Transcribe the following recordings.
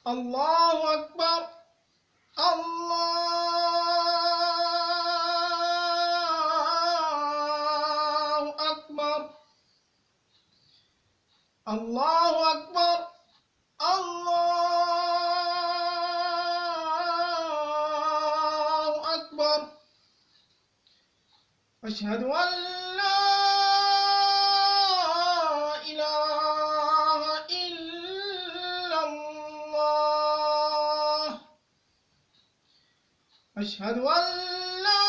الله أكبر. الله أكبر. الله أكبر. الله أكبر. أشهد أن لا إله إلا الله. أشهد أن لا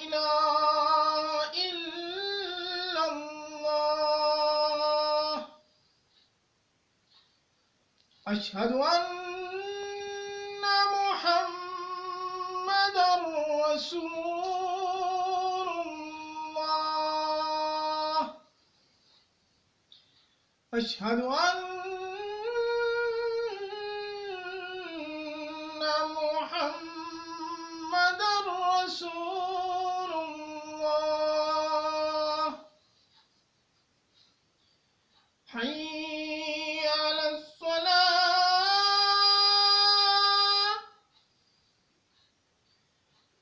إله إلا الله. أشهد أن محمدًا رسول الله. أشهد أن محمدًا رسول الله. حي على الصلاة.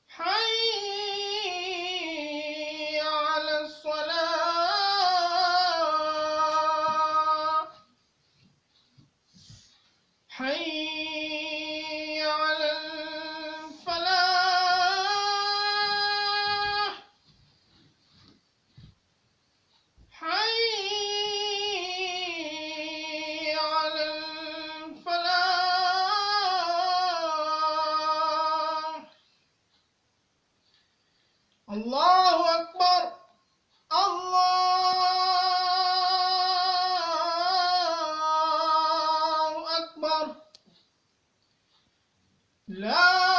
حي على الصلاة. حي على الفلاح. حي على الفلاح. الله أكبر. الله أكبر. لا